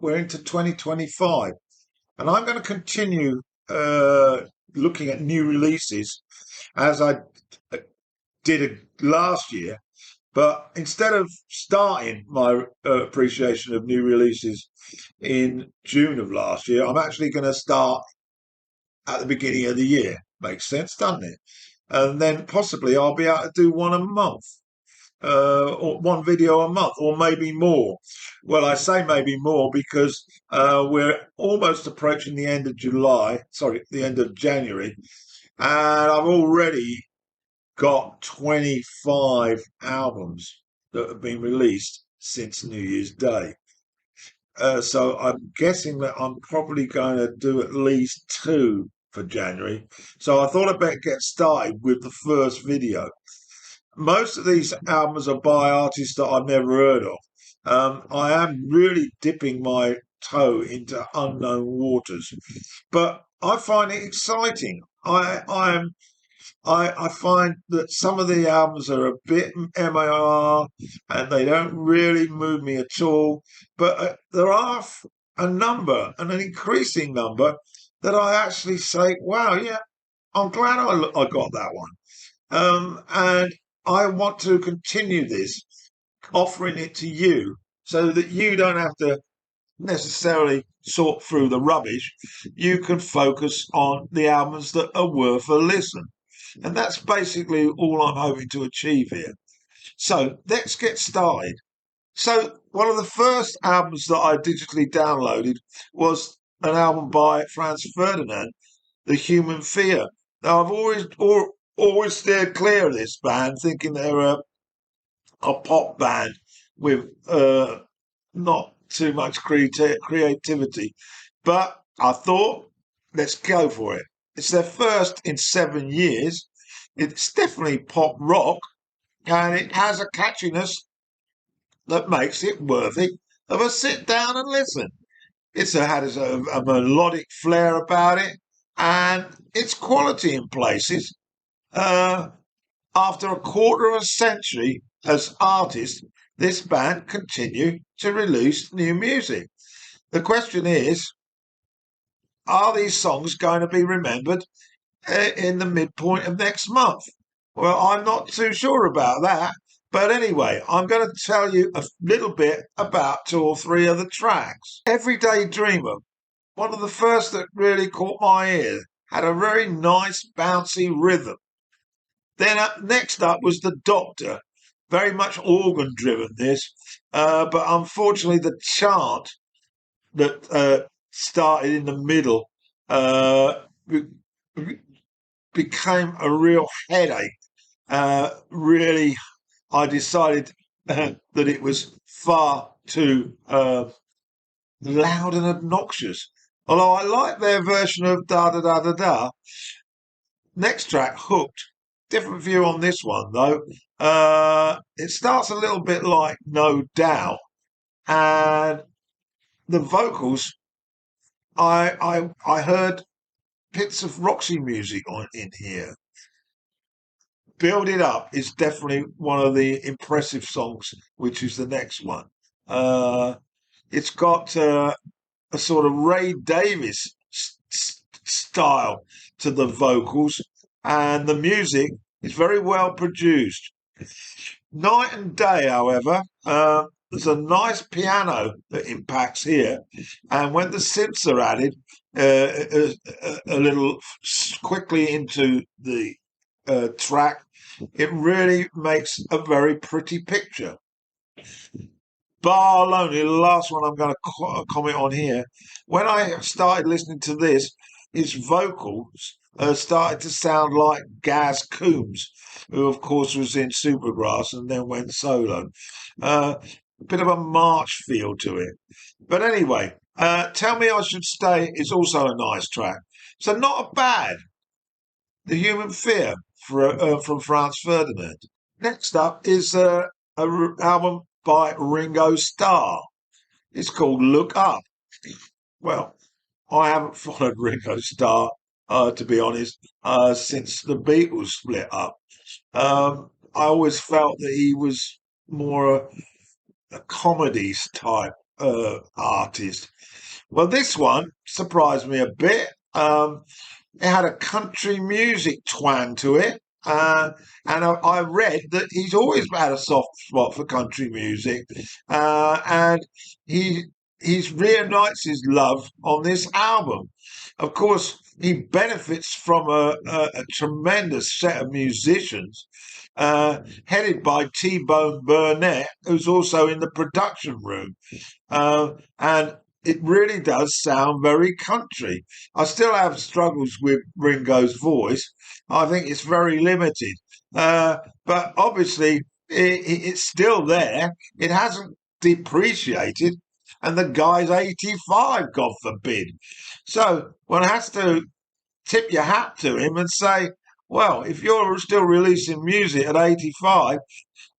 we're into 2025, and I'm going to continue looking at new releases as I did last year. But instead of starting my appreciation of new releases in June of last year, I'm actually going to start at the beginning of the year. Makes sense, doesn't it? And then possibly I'll be able to do one a month, or one video a month, or maybe more. Well, I say maybe more because we're almost approaching the end of July, sorry, the end of January, and I've already got 25 albums that have been released since New Year's Day. So I'm guessing that I'm probably going to do at least two for January. So I thought I'd better get started with the first video. Most of these albums are by artists that I've never heard of. I am really dipping my toe into unknown waters, but I find it exciting. I find that some of the albums are a bit MIR and they don't really move me at all. But there are a number, and an increasing number, that I actually say, wow, yeah, I'm glad I got that one. And I want to continue this, offering it to you so that you don't have to necessarily sort through the rubbish. You can focus on the albums that are worth a listen. And that's basically all I'm hoping to achieve here. So let's get started. So one of the first albums that I digitally downloaded was an album by Franz Ferdinand, The Human Fear. Now I've always steered clear of this band, thinking they're a pop band with not too much creativity. But I thought, let's go for it. It's their first in 7 years. It's definitely pop rock, and it has a catchiness that makes it worthy of a sit down and listen. Has a melodic flair about it, and it's quality in places. Uh, After a quarter of a century as artists, this band continue to release new music. The question is, are these songs going to be remembered in the midpoint of next month? Well, I'm not too sure about that. But anyway, I'm going to tell you a little bit about two or three of the tracks. Everyday Dreamer, one of the first that really caught my ear, had a very nice bouncy rhythm. Then next up was The Doctor, very much organ driven this, but unfortunately the chant that started in the middle became a real headache. Really, I decided that it was far too loud and obnoxious. Although I like their version of Da Da Da Da Da. Next track, Hooked. Different view on this one though. It starts a little bit like No Doubt, and the vocals. I heard bits of Roxy music in here. Build It Up is definitely one of the impressive songs, which is the next one. It's got a sort of Ray Davis style to the vocals, and the music is very well produced. Night and Day, however, there's a nice piano that impacts here, and when the synths are added a little quickly into the track, it really makes a very pretty picture. Bar Lonely, the last one I'm going to comment on here. When I started listening to this, his vocals started to sound like Gaz Coombs, who of course was in Supergrass and then went solo. A bit of a March feel to it. But anyway, Tell Me I Should Stay is also a nice track. So not a bad. The Human Fear from Franz Ferdinand. Next up is an album by Ringo Starr. It's called Look Up. Well, I haven't followed Ringo Starr, to be honest, since the Beatles split up. I always felt that he was more a comedies type artist. Well, this one surprised me a bit. It had a country music twang to it. And I read that he's always had a soft spot for country music. And he he's reunites his love on this album. Of course, he benefits from a tremendous set of musicians, headed by T Bone Burnett, who's also in the production room. And it really does sound very country. I still have struggles with Ringo's voice. I think it's very limited. But obviously, it's still there. It hasn't depreciated. And the guy's 85, God forbid. So one has to tip your hat to him and say, well, if you're still releasing music at 85,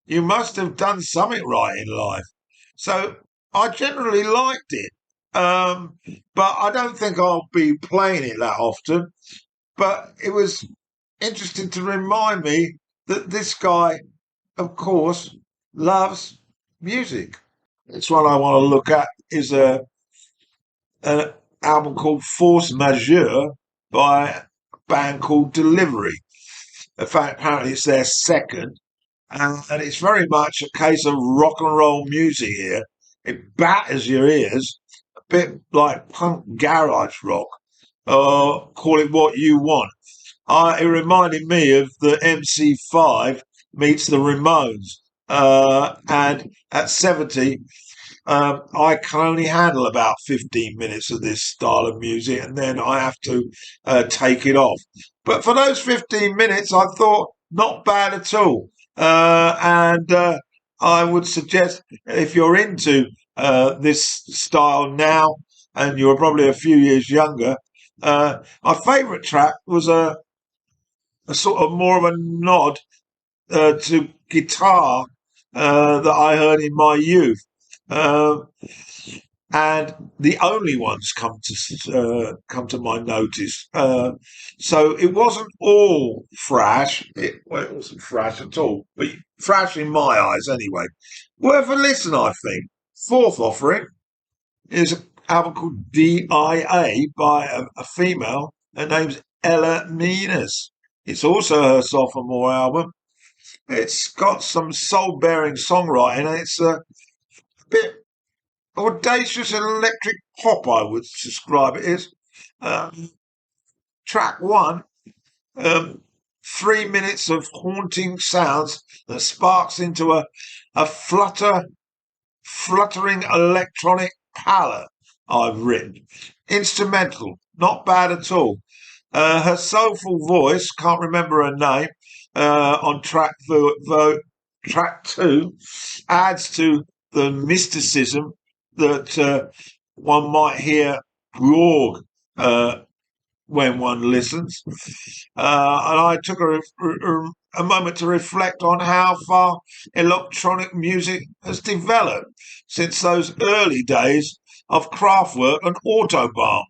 you must have done something right in life. So I generally liked it. Um, but I don't think I'll be playing it that often. But it was interesting to remind me that this guy, of course, loves music. This one I want to look at is an album called Force Majeure by a band called Delivery. In fact, apparently it's their second. And it's very much a case of rock and roll music here. It batters your ears, a bit like punk garage rock, or call it what you want. It reminded me of the MC5 meets the Ramones. And at 70, I can only handle about 15 minutes of this style of music, and then I have to take it off. But for those 15 minutes, I thought not bad at all. And I would suggest if you're into this style now, and you're probably a few years younger, my favourite track was a sort of more of a nod to guitar that I heard in my youth. Uh, and the only ones come to my notice. So it wasn't all thrash. Well, it wasn't thrash at all, but thrash in my eyes anyway. Worth a listen, I think. Fourth offering is an album called DIA by a female. Her name's Ella Minas. It's also her sophomore album. It's got some soul-bearing songwriting, and it's a bit audacious and electric pop, I would describe it as. Um, Track one, um, 3 minutes of haunting sounds that sparks into a fluttering electronic palette I've written. Instrumental, not bad at all. Her soulful voice, can't remember her name, on track two, adds to the mysticism that one might hear Bjorg when one listens. And I took a moment to reflect on how far electronic music has developed since those early days of Kraftwerk and Autobahn.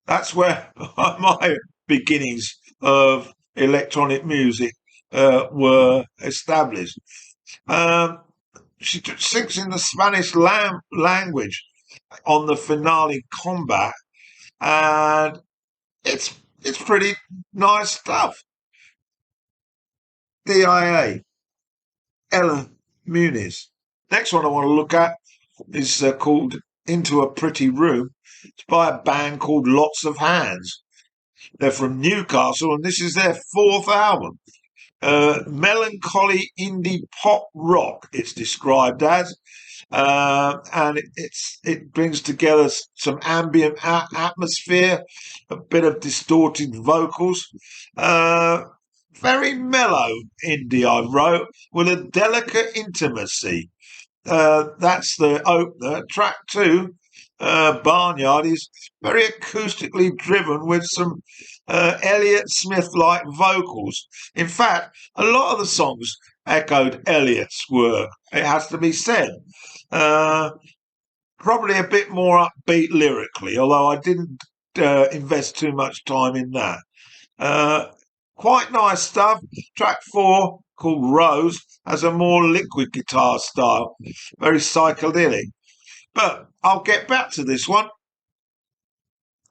That's where my beginnings of electronic music were established. Um, she sings in the Spanish language on the finale Combat, and it's pretty nice stuff. DIA, Ella Muniz. Next one I want to look at is called Into a Pretty Room. It's by a band called Lots of Hands. They're from Newcastle, and this is their fourth album. Melancholy indie pop rock, it's described as. And it brings together some ambient atmosphere, a bit of distorted vocals. Very mellow indie, I wrote, with a delicate intimacy. That's the opener. Track two, Barnyard, is very acoustically driven with some Elliott Smith-like vocals. In fact, a lot of the songs echoed Elliott's work, it has to be said. Uh, Probably a bit more upbeat lyrically, although I didn't invest too much time in that. Uh, Quite nice stuff. Track four, called Rose, has a more liquid guitar style, very psychedelic. But I'll get back to this one.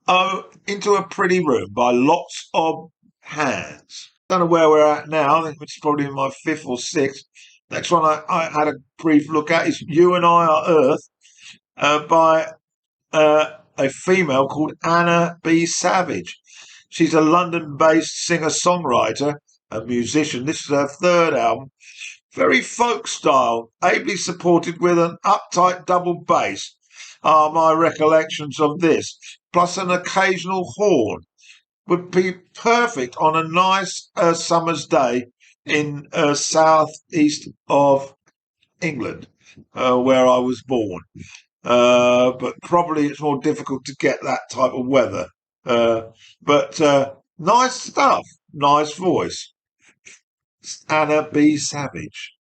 Oh, Into a Pretty Room by Lots of Hands. Don't know where we're at now. I think it's probably in my fifth or sixth. Next one I had a brief look at is You and I Are Earth by a female called Anna B. Savage. She's a London based singer songwriter and musician. This is her third album. Very folk style, ably supported with an uptight double bass, are my recollections of this, plus an occasional horn. Would be perfect on a nice summer's day in southeast of England, where I was born. But probably it's more difficult to get that type of weather. But nice stuff, nice voice. Anna B. Savage.